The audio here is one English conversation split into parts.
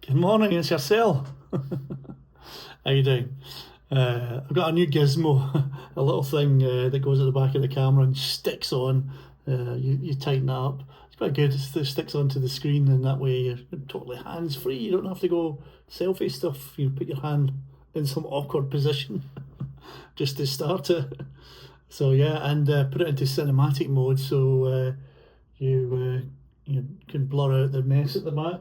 Good morning, it's yourself. How you doing? I've got a new gizmo, a little thing that goes at the back of the camera and sticks on. You tighten it up. It's quite good. It sticks onto the screen, and that way you're totally hands free. You don't have to go selfie stuff. You put your hand in some awkward position just to start it. So yeah, and put it into cinematic mode so you can blur out the mess at the back.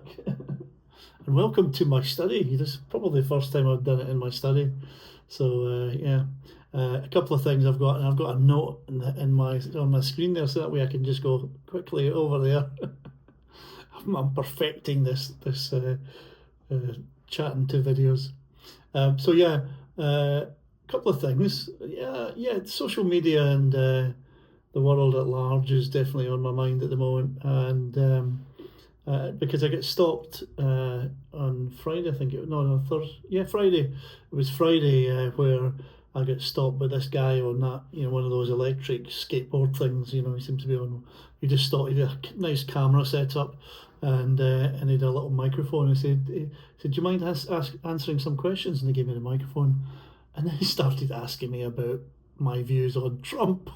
And welcome to my study. This is probably the first time I've done it in my study. So yeah, a couple of things I've got, and I've got a note in my on my screen there, so that way I can just go quickly over there. I'm perfecting this chatting to videos. So yeah, a couple of things. Yeah, social media and the world at large is definitely on my mind at the moment, and because I get stopped on Friday, I think no, Thursday, yeah, Friday. It was Friday where I get stopped by this guy on that, one of those electric skateboard things. He seems to be on. He just stopped. He had a nice camera set up, and he had a little microphone. He said, "Do you mind answering some questions?" And they gave me the microphone, and then he started asking me about my views on Trump.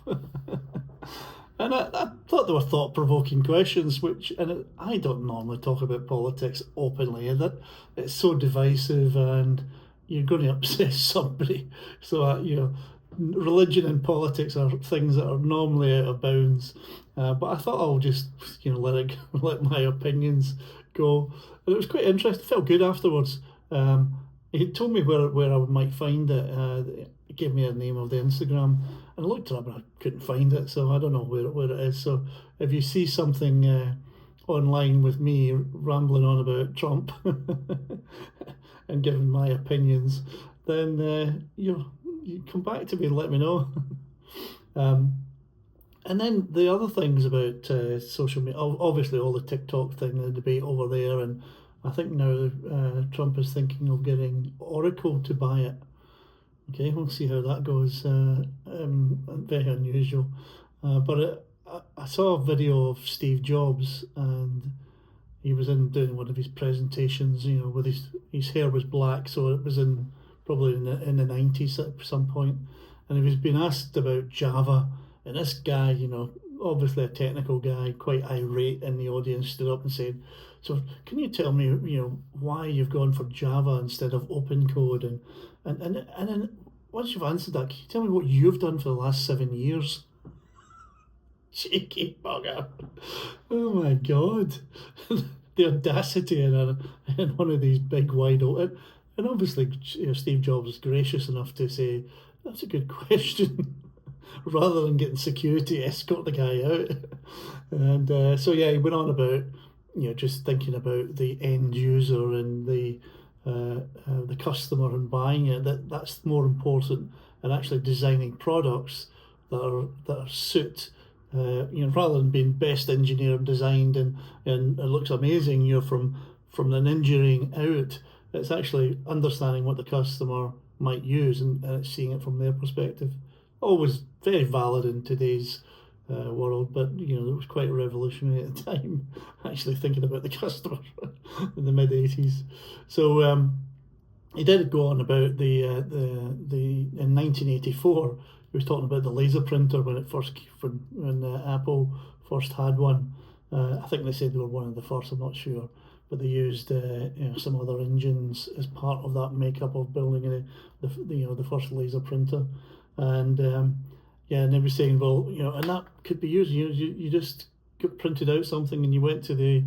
And I thought they were thought-provoking questions, I don't normally talk about politics openly, that it's so divisive and you're going to upset somebody. So, religion and politics are things that are normally out of bounds. But I thought I'll just, let my opinions go. And it was quite interesting. It felt good afterwards. He told me where I might find it. He gave me a name of the Instagram, and I looked it up and I couldn't find it, so I don't know where it is. So if you see something online with me rambling on about Trump and giving my opinions, then you come back to me and let me know. And then the other things about social media, obviously all the TikTok thing, the debate over there, and I think now Trump is thinking of getting Oracle to buy it. Okay, we'll see how that goes. Very unusual. But I saw a video of Steve Jobs, and he was doing one of his presentations, with his hair was black, so it was probably in the 90s at some point. And he was being asked about Java, and this guy, obviously a technical guy, quite irate in the audience, stood up and said, "So can you tell me, why you've gone for Java instead of open code?" And then once you've answered that, can you tell me what you've done for the last 7 years? Cheeky bugger. Oh my God. The audacity in one of these big wide open. And obviously, Steve Jobs was gracious enough to say, "That's a good question," rather than getting security escort the guy out. And so yeah, he went on about just thinking about the end user and the customer and buying it. That's more important, and actually designing products that suit. Rather than being best engineered, designed, and it looks amazing, from an engineering out, it's actually understanding what the customer might use, and it's seeing it from their perspective. Always very valid in today's world, but it was quite revolutionary at the time, actually thinking about the customer in the mid 80s. So he did go on about the in 1984. He was talking about the laser printer when Apple first had one. I think they said they were one of the first. I'm not sure, but they used some other engines as part of that makeup of building the first laser printer. And yeah, and they were saying, well, and that could be used. You just printed out something and you went to the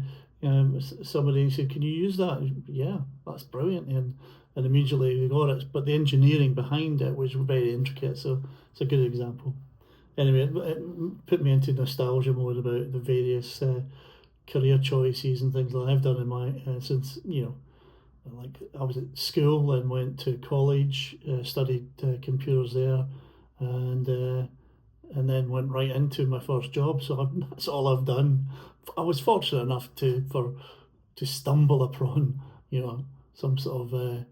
somebody and said, "Can you use that?" Yeah, that's brilliant, and immediately they got it. But the engineering behind it was very intricate, so it's a good example. Anyway, it put me into nostalgia mode about the various career choices and things that I've done in my since like I was at school and went to college, studied computers there, and then went right into my first job. So that's all I've done. I was fortunate enough to stumble upon some sort of a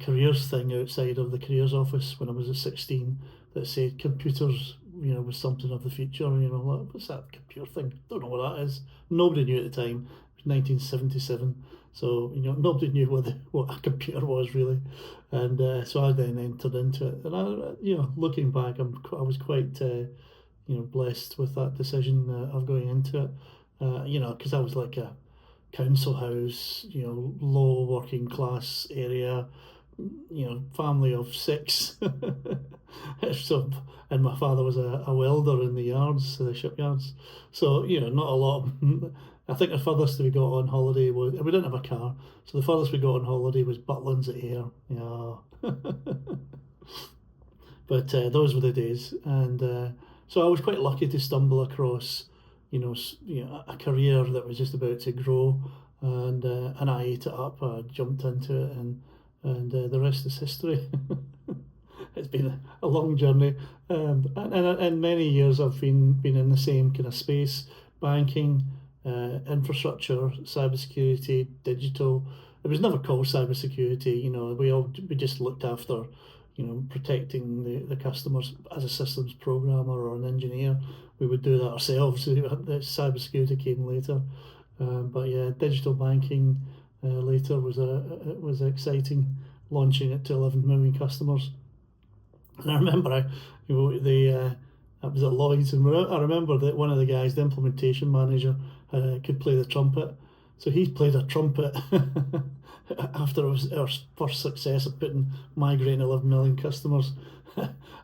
careers thing outside of the careers office when I was at 16 that said computers was something of the future. Like, what's that computer thing? Don't know what that is. Nobody knew at the time. It was 1977. So nobody knew what a computer was really, and so I then entered into it. And looking back, I was quite blessed with that decision of going into it. Because I was like a council house, low working class area, family of six. So, and my father was a welder in the yards, the shipyards. So, not a lot. I think the furthest we got on holiday was, we didn't have a car, so the furthest we got on holiday was Butlins at Ayr. Yeah. But those were the days, and so I was quite lucky to stumble across, a career that was just about to grow, and I ate it up. I jumped into it, and the rest is history. It's been a long journey, and many years I've been in the same kind of space: banking, infrastructure, cybersecurity, digital. It was never called cybersecurity. We just looked after, protecting the customers as a systems programmer or an engineer. We would do that ourselves. The cybersecurity came later, but yeah, digital banking later was exciting, launching it to 11 million customers. And I remember I was at Lloyd's, and I remember that one of the guys, the implementation manager, could play the trumpet. So he played a trumpet after our first success of migrating 11 million customers.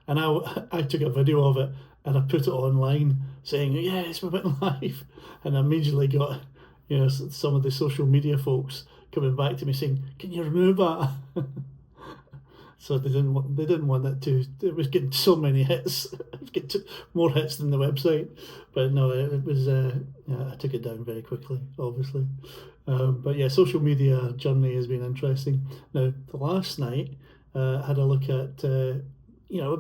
And I took a video of it and I put it online saying, yes, we went live. And I immediately got, some of the social media folks coming back to me saying, can you remove that? So they didn't want it to. It was getting so many hits. It was getting more hits than the website. But no, it was. Yeah, I took it down very quickly, obviously. But yeah, social media journey has been interesting. Now, the last night, I had a look at. I've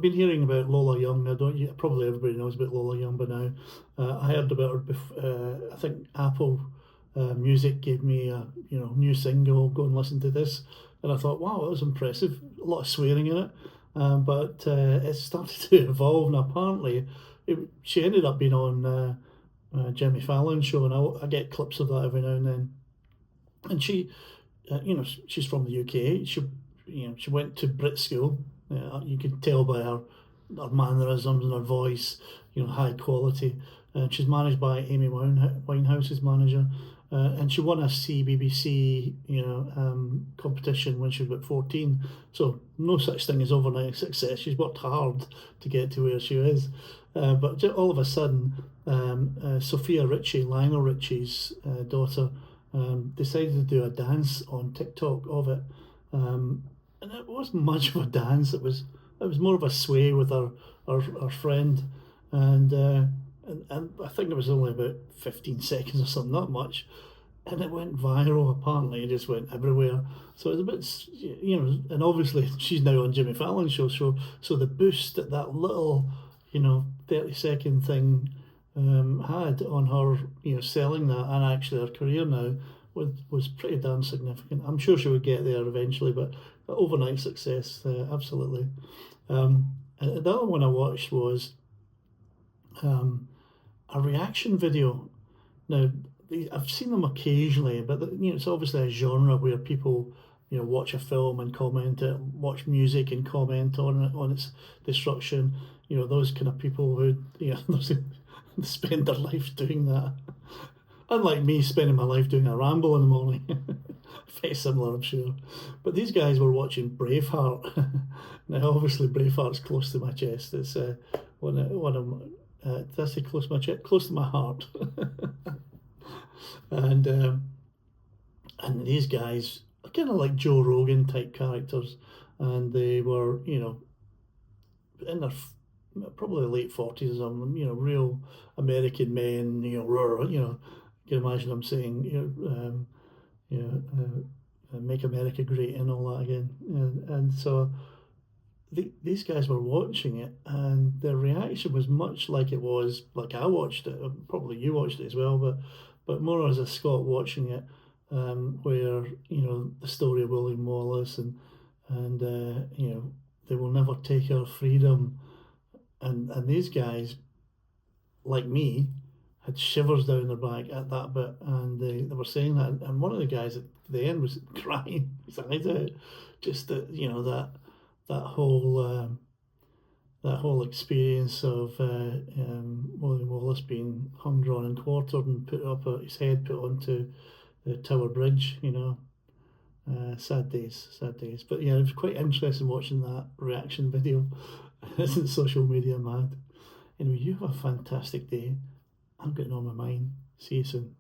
been hearing about Lola Young. Now, don't you? Probably everybody knows about Lola Young by now. I heard about her before. I think Apple Music gave me a new single. Go and listen to this, and I thought, wow, that was impressive. A lot of swearing in it, but it started to evolve, and apparently, she ended up being on Jimmy Fallon's show, and I get clips of that every now and then. And she's from the UK. She went to Brit school. You could tell by her mannerisms and her voice, high quality. And she's managed by Amy Winehouse's manager. And she won a CBBC, competition when she was about 14. So no such thing as overnight success. She's worked hard to get to where she is. But all of a sudden, Sophia Richie, Lionel Richie's daughter, decided to do a dance on TikTok of it. And it wasn't much of a dance. It was more of a sway with her friend, and I think it was only about 15 seconds or something, not much, and it went viral. Apparently, it just went everywhere. So it's a bit, and obviously she's now on Jimmy Fallon's show. So the boost that little, 30-second thing had on her, selling that, and actually her career now was pretty darn significant. I'm sure she would get there eventually, but overnight success, absolutely. And the other one I watched was a reaction video. Now, I've seen them occasionally, but it's obviously a genre where people, watch a film and comment it, watch music and comment on its destruction. Those kind of people who, those spend their life doing that. Unlike me spending my life doing a ramble in the morning. Very similar, I'm sure. But these guys were watching Braveheart. Now, obviously, Braveheart's close to my chest. It's one of did I say close to my chest? Close to my heart. and these guys are kind of like Joe Rogan type characters, and they were, in their probably late 40s or something, real American men, you can imagine them saying, make America great and all that again. And so these guys were watching it, and their reaction was much like it was like I watched it. Probably you watched it as well, but more as a Scot watching it, where the story of William Wallace and they will never take our freedom, and these guys, like me, had shivers down their back at that bit, and they were saying that, and one of the guys at the end was crying his eyes out, just that that whole that whole experience of William Wallace being hung, drawn, and quartered, and put up his head put onto the Tower Bridge. Sad days, sad days. But yeah, it was quite interesting watching that reaction video. Isn't social media mad? Anyway, you have a fantastic day. I'm getting on my mind. See you soon.